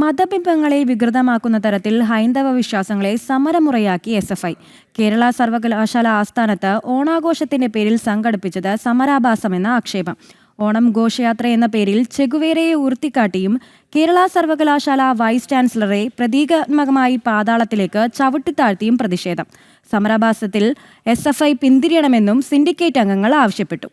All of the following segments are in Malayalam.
മതബിംബങ്ങളെ വികൃതമാക്കുന്ന തരത്തിൽ ഹൈന്ദവ വിശ്വാസങ്ങളെ സമരമുറയാക്കി SFI. കേരള സർവകലാശാല ആസ്ഥാനത്ത് ഓണാഘോഷത്തിന്റെ പേരിൽ സംഘടിപ്പിച്ചത് സമരാഭാസമെന്ന ആക്ഷേപം. ഓണം ഘോഷയാത്ര എന്ന പേരിൽ ചെഗുവേരയെ ഉയർത്തിക്കാട്ടിയും കേരള സർവകലാശാല വൈസ് ചാൻസലറെ പ്രതീകാത്മകമായി പാതാളത്തിലേക്ക് ചവിട്ടിത്താഴ്ത്തിയും പ്രതിഷേധം. സമരാഭാസത്തിൽ SFI പിന്തിരിയണമെന്നും സിൻഡിക്കേറ്റ് അംഗങ്ങൾ ആവശ്യപ്പെട്ടു.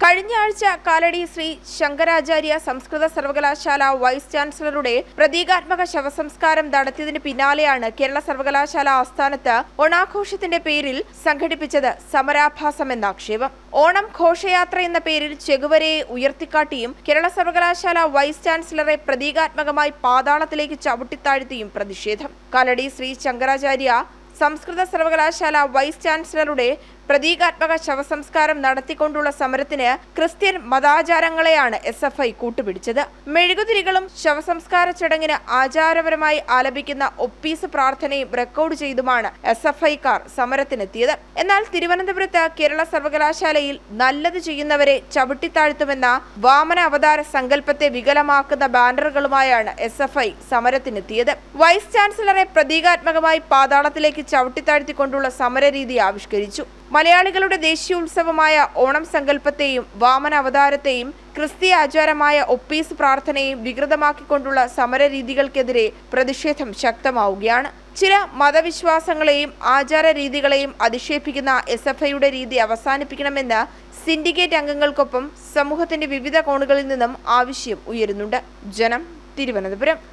കഴിഞ്ഞ ആഴ്ച കാലടി ശ്രീ ശങ്കരാചാര്യ സംസ്കൃത സർവകലാശാല വൈസ് ചാൻസലറുടെ പ്രതീകാത്മക ശവസംസ്കാരം നടത്തിയതിന് പിന്നാലെയാണ് കേരള സർവകലാശാല ആസ്ഥാനത്ത് ഓണാഘോഷത്തിന്റെ പേരിൽ സംഘടിപ്പിച്ചത് സമരാഭാസമെന്ന ആക്ഷേപം. ഓണം ഘോഷയാത്ര എന്ന പേരിൽ ചെഗുവേരയെ ഉയർത്തിക്കാട്ടിയും കേരള സർവകലാശാല വൈസ് ചാൻസലറെ പ്രതീകാത്മകമായി പാതാളത്തിലേക്ക് ചവിട്ടിത്താഴ്ത്തിയും പ്രതിഷേധം. കാലടി ശ്രീ ശങ്കരാചാര്യ സംസ്കൃത സർവകലാശാല വൈസ് ചാൻസലറുടെ പ്രതീകാത്മക ശവസംസ്കാരം നടത്തിക്കൊണ്ടുള്ള സമരത്തിന് ക്രിസ്ത്യൻ മതാചാരങ്ങളെയാണ് SFI കൂട്ടുപിടിച്ചത്. മെഴുകുതിരികളും ശവസംസ്കാര ചടങ്ങിന് ആചാരപരമായി ആലപിക്കുന്ന ഒപ്പീസ് പ്രാർത്ഥനയും റെക്കോർഡ് ചെയ്തുമാണ് SFIക്കാർ സമരത്തിനെത്തിയത്. എന്നാൽ തിരുവനന്തപുരത്ത് കേരള സർവകലാശാലയിൽ നല്ലത് ചെയ്യുന്നവരെ ചവിട്ടിത്താഴ്ത്തുമെന്ന വാമന അവതാര സങ്കല്പത്തെ വികലമാക്കുന്ന ബാനറുകളുമായാണ് SFI സമരത്തിനെത്തിയത്. വൈസ് ചാൻസലറെ പ്രതീകാത്മകമായി പാതാളത്തിലേക്ക് ചവിട്ടിത്താഴ്ത്തിക്കൊണ്ടുള്ള സമരരീതി ആവിഷ്കരിച്ചു. മലയാളികളുടെ ദേശീയോത്സവമായ ഓണം സങ്കല്പത്തെയും വാമന അവതാരത്തെയും ക്രിസ്തീയ ആചാരമായ ഒപ്പീസ് പ്രാർത്ഥനയെയും വികൃതമാക്കിക്കൊണ്ടുള്ള സമരരീതികൾക്കെതിരെ പ്രതിഷേധം ശക്തമാവുകയാണ്. ചില മതവിശ്വാസങ്ങളെയും ആചാര രീതികളെയും അധിക്ഷേപിക്കുന്ന SFIയുടെ രീതി അവസാനിപ്പിക്കണമെന്ന് സിൻഡിക്കേറ്റ് അംഗങ്ങൾക്കൊപ്പം സമൂഹത്തിന്റെ വിവിധ കോണുകളിൽ നിന്നും ആവശ്യം ഉയരുന്നുണ്ട്. ജനം, തിരുവനന്തപുരം.